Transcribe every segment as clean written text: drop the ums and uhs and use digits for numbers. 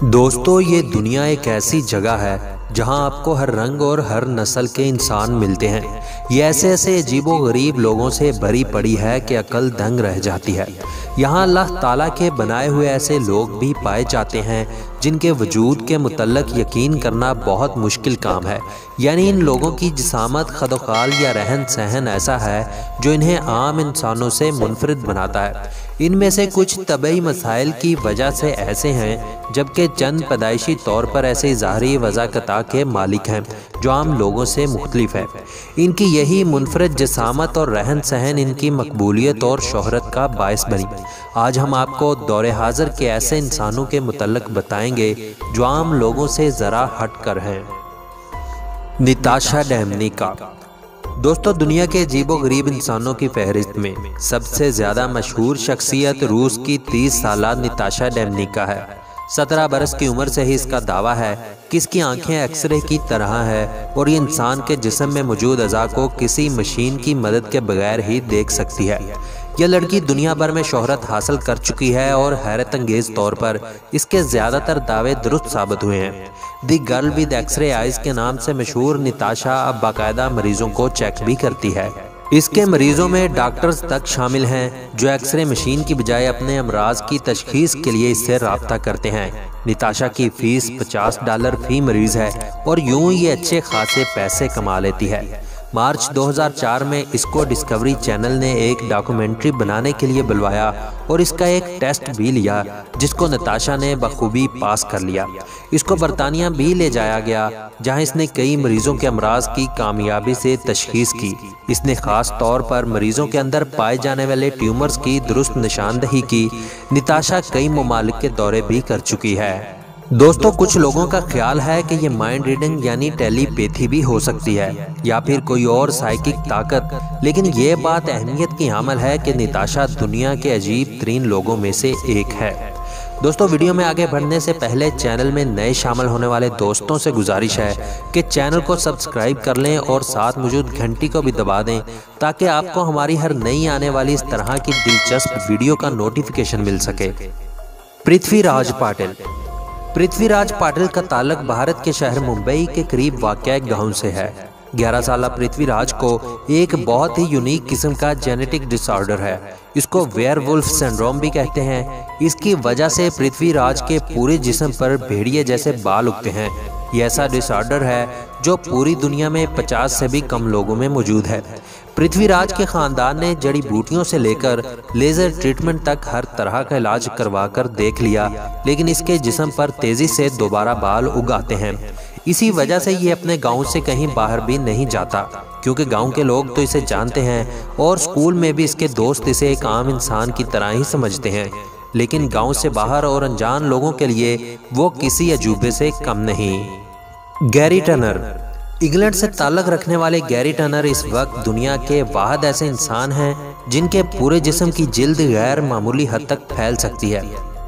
दोस्तों, ये दुनिया एक ऐसी जगह है जहां आपको हर रंग और हर नस्ल के इंसान मिलते हैं। ये ऐसे ऐसे अजीबो गरीब लोगों से भरी पड़ी है कि अकल दंग रह जाती है। यहाँ अल्लाह ताला के बनाए हुए ऐसे लोग भी पाए जाते हैं जिनके वजूद के मुतल्लक यकीन करना बहुत मुश्किल काम है। यानी इन लोगों की जिसामत, खदोखाल या रहन सहन ऐसा है जो इन्हें आम इंसानों से मुनफरिद बनाता है। इनमें से कुछ तबई मसाइल की वजह से ऐसे हैं, जबकि चंद पैदाइशी तौर पर ऐसे ज़ाहरी वज़ाकता के मालिक हैं जो आम लोगों से मुख्तलिफ है। इनकी यही मुनफरिद जिसामत और रहन सहन इनकी मकबूलियत और शोहरत का बायस बनी। आज हम आपको दौरे हाज़िर के ऐसे इंसानों के मुतल्लक बताएंगे जो आम लोगों से ज़रा हट कर हैं। नताशा डेमनिका। दोस्तों, दुनिया के अजीबो गरीब इंसानों की फहरिस्त में सबसे ज़्यादा मशहूर शख्सियत रूस की 30 साला नताशा डेमनिका है। 17 बरस की उम्र से ही इसका दावा है कि इसकी आंखें एक्सरे की तरह है और ये इंसान के जिस्म में मौजूद अज़ा को किसी मशीन की मदद के बगैर ही देख सकती है। यह लड़की दुनिया भर में शोहरत हासिल कर चुकी है और हैरत अंगेज तौर पर इसके ज़्यादातर दावे दुरुस्त साबित हुए हैं। The girl with x-ray eyes के नाम से मशहूर नताशा अब बाकायदा मरीजों को चेक भी करती है। इसके मरीजों में डॉक्टर्स तक शामिल हैं जो एक्सरे मशीन की बजाय अपने अमराज की तशखीस के लिए इससे राब्ता करते हैं। नताशा की फीस $50 फी मरीज है और यूं ये अच्छे खासे पैसे कमा लेती है। मार्च 2004 में इसको डिस्कवरी चैनल ने एक डॉक्यूमेंट्री बनाने के लिए बुलवाया और इसका एक टेस्ट भी लिया, जिसको नताशा ने बखूबी पास कर लिया। इसको बरतानिया भी ले जाया गया, जहां इसने कई मरीजों के अमराज की कामयाबी से तशखीस की। इसने खास तौर पर मरीजों के अंदर पाए जाने वाले ट्यूमर्स की दुरुस्त निशानदही की। नताशा कई ममालिक के दौरे भी कर चुकी है। दोस्तों, कुछ लोगों का ख्याल है कि ये माइंड रीडिंग यानी टेलीपैथी भी हो सकती है या फिर कोई और साइकिक ताकत, लेकिन ये बात अहमियत की हामिल है कि नताशा दुनिया के अजीब तरीन लोगों में से एक है। दोस्तों, वीडियो में आगे बढ़ने से पहले चैनल में नए शामिल होने वाले दोस्तों से गुजारिश है कि चैनल को सब्सक्राइब कर लें और साथ मौजूद घंटी को भी दबा दें ताकि आपको हमारी हर नई आने वाली इस तरह की दिलचस्प वीडियो का नोटिफिकेशन मिल सके। पृथ्वीराज पाटिल। पृथ्वीराज पाटिल का ताल्लुक भारत के शहर मुंबई के करीब वाक़या एक गांव से है। 11 साला पृथ्वीराज को एक बहुत ही यूनिक किस्म का जेनेटिक डिसऑर्डर है। इसको वेयरवुल्फ सिंड्रोम भी कहते हैं। इसकी वजह से पृथ्वीराज के पूरे जिस्म पर भेड़िए जैसे बाल उगते हैं। ये ऐसा डिसऑर्डर है जो पूरी दुनिया में 50 से भी कम लोगों में मौजूद है। पृथ्वीराज के खानदान ने जड़ी बूटियों से लेकर लेज़र ट्रीटमेंट तक हर तरह का इलाज करवाकर देख लिया, लेकिन इसके जिस्म पर तेजी से दोबारा बाल उग आते हैं। इसी वजह से ये अपने गांव से कहीं बाहर भी नहीं जाता, क्योंकि गांव के लोग तो इसे जानते हैं और स्कूल में भी इसके दोस्त इसे एक आम इंसान की तरह ही समझते हैं। लेकिन गांव से बाहर और अनजान लोगों के लिए वो किसी अजूबे से कम नहीं। Gary Turner. इंग्लैंड से ताल्लुक़ रखने वाले गैरी टर्नर इस वक्त दुनिया के वाहिद ऐसे इंसान हैं जिनके पूरे जिस्म की जिल्द गैर मामूली हद तक फैल सकती है।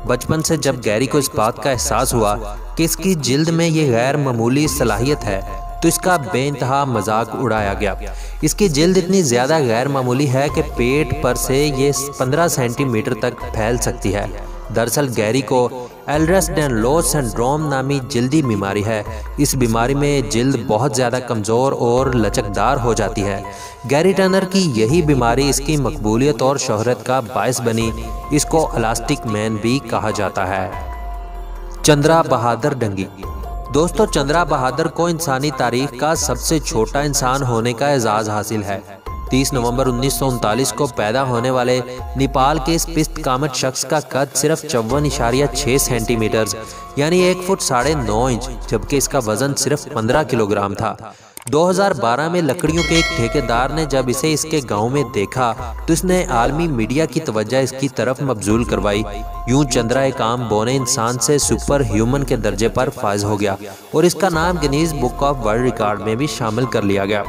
बचपन से जब गैरी को इस बात का एहसास हुआ कि इसकी जिल्द में ये गैर मामूली सलाहियत है, तो इसका बेइंतहा मजाक उड़ाया गया। इसकी जिल्द इतनी ज़्यादा गैर मामूली है कि पेट पर से ये 15 सेंटीमीटर तक फैल सकती है। दरअसल गैरी को एल्ड्रेस-डायनलोस सिंड्रोम नामी जिल्दी बीमारी है। इस बीमारी में जिल्द बहुत ज़्यादा कमज़ोर और लचकदार हो जाती है। गैरी टर्नर की यही बीमारी इसकी मकबूलियत और शोहरत का बायस बनी। इसको इलास्टिक मैन भी कहा जाता है। चंद्रा बहादुर डंगी। दोस्तों, चंद्रा बहादुर को इंसानी तारीख का सबसे छोटा इंसान होने का एजाज़ हासिल है। 30 नवंबर 1939 को पैदा होने वाले नेपाल के इस पिस्त कामत शख्स का कद सिर्फ 54.6 सेंटीमीटर यानी 1 फुट 9.5 इंच, जबकि इसका वजन सिर्फ 15 किलोग्राम था। 2012 में लकड़ियों के एक ठेकेदार ने जब इसे इसके गांव में देखा तो इसने आलमी मीडिया की तवज्जो इसकी तरफ मबजूल करवाई। यूं चंद्रा एक आम बोने इंसान से सुपर ह्यूमन के दर्जे पर फायज हो गया और इसका नाम Guinness book of world record में भी शामिल कर लिया गया।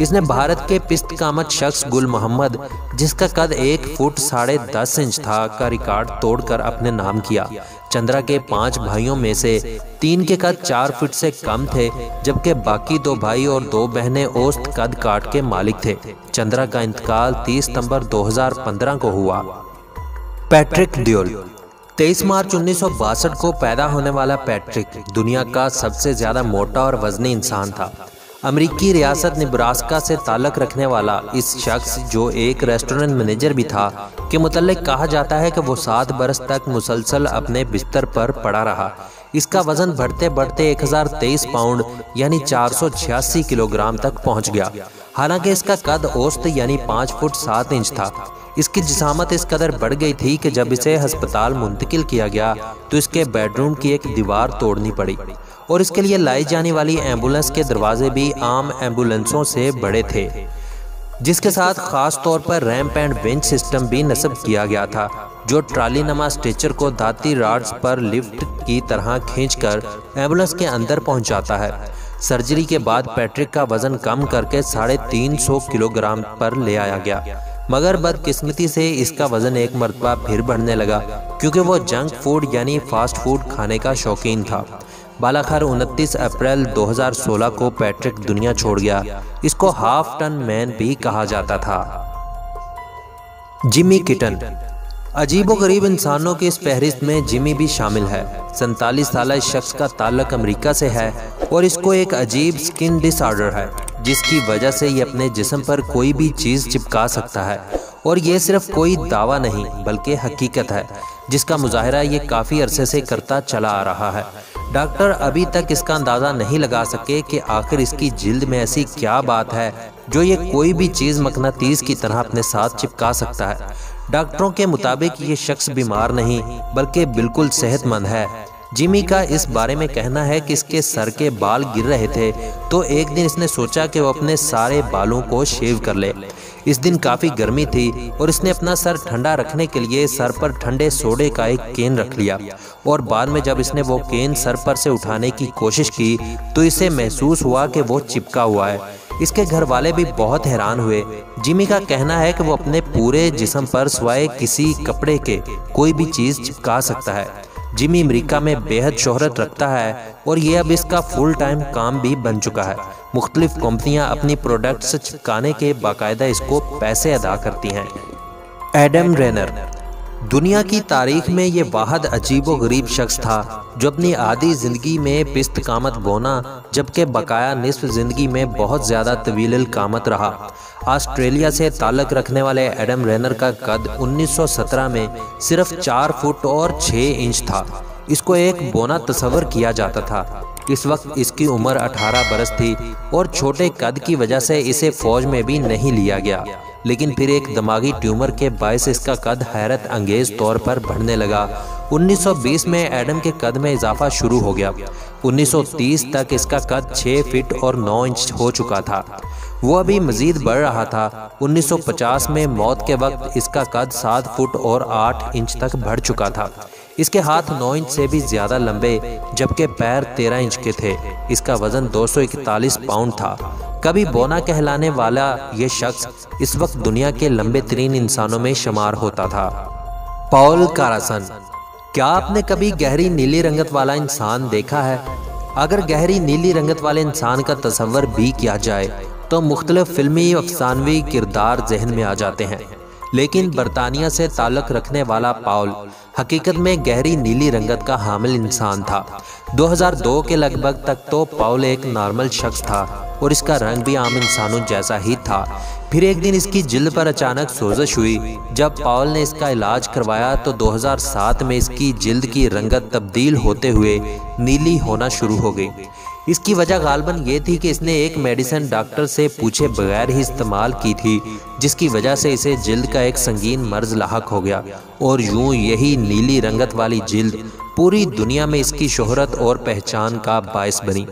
इसने भारत के पिस्त कामत शख्स गुल मोहम्मद, जिसका कद 1 फुट 10.5 इंच था, का रिकॉर्ड तोड़कर अपने नाम किया। चंद्रा के 5 भाइयों में से 3 के कद 4 फीट से कम थे, जबकि बाकी 2 भाई और 2 बहनें औसत कद काट के मालिक थे। चंद्रा का इंतकाल 30 सितंबर 2015 को हुआ। Patrick dual. 23 मार्च 1962 को पैदा होने वाला पैट्रिक दुनिया का सबसे ज़्यादा मोटा और वजनी इंसान था। अमेरिकी रियासत नेब्रास्का से ताल्लुक़ रखने वाला इस शख्स, जो एक रेस्टोरेंट मैनेजर भी था, के मुतल्लिक कहा जाता है कि वो 7 बरस तक मुसलसल अपने बिस्तर पर पड़ा रहा। इसका वजन बढ़ते बढ़ते 1023 पाउंड यानी 486 किलोग्राम तक पहुंच गया। हालांकि इसका कद औसत यानी 5 फुट 7 इंच था। इसकी जिसामत इस कदर बढ़ गई थी कि जब इसे अस्पताल मुंतकिल किया गया तो इसके बेडरूम की एक दीवार तोड़नी पड़ी और इसके लिए लाई जाने वाली एम्बुलेंस के दरवाजे भी आम एम्बुलेंसों से बड़े थे, जिसके साथ खास तौर पर रैंप एंड बेंच सिस्टम भी नस्ब किया गया था, जो ट्राली नमा स्ट्रेचर को धाती रॉड्स पर लिफ्ट की तरह खींचकर एम्बुलेंस के अंदर पहुंचाता है। सर्जरी के बाद पैट्रिक का वजन कम करके 350 किलोग्राम पर ले आया गया, मगर बदकिस्मती से इसका वजन एक मरतबा फिर बढ़ने लगा क्योंकि वो जंक फूड यानी फास्ट फूड खाने का शौकीन था। बालाखर 29 अप्रैल 2016 को पैट्रिक दुनिया छोड़ गया। इसको हाफ टन मैन भी कहा जाता था। Jimmy kitten. अजीबोगरीब इंसानों की इस फहरिस्त में जिमी भी शामिल है। 47 साल इस शख्स का ताल्लुक अमेरिका से है और इसको एक अजीब स्किन डिसऑर्डर है, जिसकी वजह से ये अपने जिस्म पर कोई भी चीज़ चिपका सकता है। और ये सिर्फ कोई दावा नहीं बल्कि हकीकत है, जिसका मुजाहरा ये काफ़ी अरसे से करता चला आ रहा है। डॉक्टर अभी तक इसका अंदाज़ा नहीं लगा सके कि आखिर इसकी जिल्द में ऐसी क्या बात है जो ये कोई भी चीज़ मकनातीस की तरह अपने साथ चिपका सकता है। डॉक्टरों के मुताबिक ये शख्स बीमार नहीं बल्कि बिल्कुल सेहतमंद है। जिमी का इस बारे में कहना है कि इसके सर के बाल गिर रहे थे तो एक दिन इसने सोचा कि वो अपने सारे बालों को शेव कर ले। इस दिन काफ़ी गर्मी थी और इसने अपना सर ठंडा रखने के लिए सर पर ठंडे सोडे का एक केन रख लिया और बाद में जब इसने वो केन सर पर से उठाने की कोशिश की तो इसे महसूस हुआ कि वो चिपका हुआ है। इसके घर वाले भी बहुत हैरान हुए। जिमी का कहना है कि वो अपने पूरे जिस्म पर सिवाय किसी कपड़े के कोई भी चीज़ चिपका सकता है। जिमी अमेरिका में बेहद शोहरत रखता है और ये अब इसका फुल टाइम काम भी बन चुका है। मुख्तलिफ कंपनियां अपनी प्रोडक्ट्स चिपकाने के बाकायदा इसको पैसे अदा करती हैं। एडम रेनर। दुनिया की तारीख में ये वाहद अजीबो गरीब शख्स था जो अपनी आधी ज़िंदगी में पिस्त कामत बोना, जबकि बकाया निस्फ ज़िंदगी में बहुत ज़्यादा तवील कामत रहा। ऑस्ट्रेलिया से ताल्लुक़ रखने वाले एडम रेनर का कद 1917 में सिर्फ 4 फुट और 6 इंच था। इसको एक बोना तस्वर किया जाता था। इस वक्त इसकी उम्र 18 बरस थी और छोटे कद की वजह से इसे फौज में भी नहीं लिया गया, लेकिन फिर एक दिमागी ट्यूमर के बायस इसका कद हैरत अंगेज तौर पर बढ़ने लगा। 1920 में एडम के कद में इजाफा शुरू हो गया। 1930 तक इसका कद 6 फीट और 9 इंच हो चुका था। वो अभी मजीद बढ़ रहा था। 1950 में मौत के वक्त इसका कद 7 फुट और 8 इंच तक बढ़ चुका था। इसके हाथ 9 इंच से भी ज़्यादा लंबे जबकि पैर 13 इंच के थे। इसका वजन 241 पाउंड था। कभी बोना कहलाने वाला ये शख्स इस वक्त दुनिया के लंबे तरीन इंसानों में शुमार होता था। पॉल कारासन। क्या आपने कभी गहरी नीली रंगत वाला इंसान देखा है? अगर गहरी नीली रंगत वाले इंसान का तस्वर भी किया जाए तो मुख्तलिफ फिल्मी अफसानवी किरदार जहन में आ जाते हैं, लेकिन बरतानिया से ताल्लुक़ रखने वाला पॉल हकीकत में गहरी नीली रंगत का हामिल इंसान था। 2002 के लगभग तक तो पॉल एक नॉर्मल शख्स था और इसका रंग भी आम इंसानों जैसा ही था। फिर एक दिन इसकी जिल्द पर अचानक सोजश हुई। जब पॉल ने इसका इलाज करवाया तो 2007 में इसकी जिल्द की रंगत तब्दील होते हुए नीली होना शुरू हो गई। इसकी वजह गालबन ये थी कि इसने एक मेडिसिन डॉक्टर से पूछे बगैर ही इस्तेमाल की थी, जिसकी वजह से इसे जिल्द का एक संगीन मर्ज लाहक हो गया और यूं यही नीली रंगत वाली जिल्द पूरी दुनिया में इसकी शोहरत और पहचान का बायस बनी।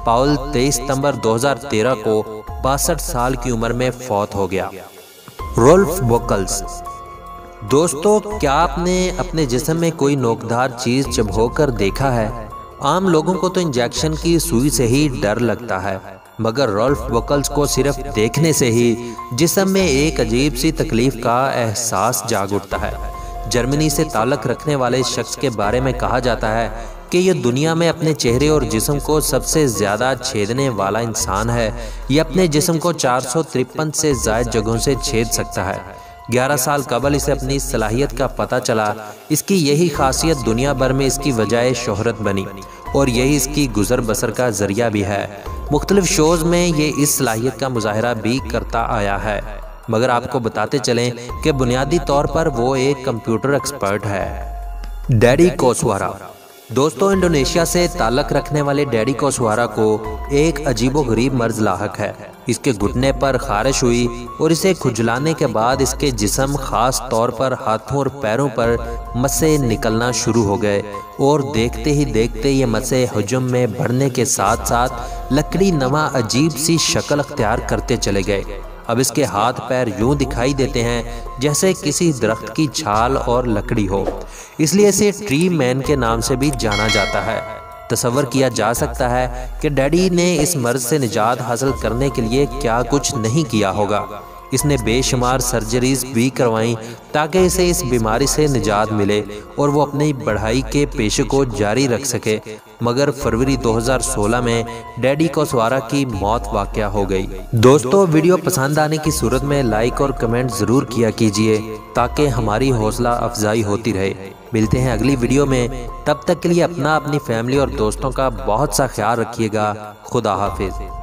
पॉल 23 सितंबर 2013 को 62 साल की उम्र में फौत हो गया। Rolf Buckles. दोस्तों, क्या आपने अपने जिस्म में कोई नोकदार चीज़ चबोकर देखा है? आम लोगों को तो इंजेक्शन की सुई से ही डर लगता है, मगर रोल्फ बकल्स को सिर्फ देखने से ही जिस्म में एक अजीब सी तकलीफ का एहसास जाग उठता है। जर्मनी से ताल्लुक़ रखने वाले इस शख्स के बारे में कहा जाता है कि यह दुनिया में अपने चेहरे और जिस्म को सबसे ज़्यादा छेदने वाला इंसान है। यह अपने जिस्म को 453 से ज़ायद जगहों से छेद सकता है। 11 साल कबल इसे अपनी सलाहियत का पता चला। इसकी यही खासियत दुनिया भर में इसकी वजह शोहरत बनी और यही इसकी गुजर बसर का जरिया भी है। मुख्तलिफ शोज़ में ये इस सलाहियत का मुजाहरा भी करता आया है। मगर आपको बताते चलें कि बुनियादी तौर पर वो एक कंप्यूटर एक्सपर्ट है। डेडी कोसवारा। दोस्तों, इंडोनेशिया से ताल्लुक़ रखने वाले डेडी कोसवारा को एक अजीबोगरीब मर्ज लाहक है। इसके घुटने पर खारिश हुई और इसे खुजलाने के बाद इसके जिस्म खास तौर पर हाथों और पैरों पर मस्से निकलना शुरू हो गए और देखते ही देखते ये मस्से हजम में बढ़ने के साथ साथ लकड़ी नमा अजीब सी शक्ल अख्तियार करते चले गए। अब इसके हाथ पैर यूं दिखाई देते हैं जैसे किसी दरख्त की छाल और लकड़ी हो, इसलिए इसे ट्री मैन के नाम से भी जाना जाता है। तसव्वुर किया जा सकता है कि डैडी ने इस मर्ज से निजात हासिल करने के लिए क्या कुछ नहीं किया होगा। इसने बेशुमार सर्जरीज भी करवाई ताकि इसे इस बीमारी से निजात मिले और वो अपनी पढ़ाई के पेशे को जारी रख सके। मगर फरवरी 2016 में डेडी कोसवारा की मौत वाक़या हो गई। दोस्तों, वीडियो पसंद आने की सूरत में लाइक और कमेंट ज़रूर किया कीजिए ताकि हमारी हौसला अफजाई होती रहे। मिलते हैं अगली वीडियो में, तब तक के लिए अपनी फैमिली और दोस्तों का बहुत सा ख्याल रखिएगा। खुदा हाफिज।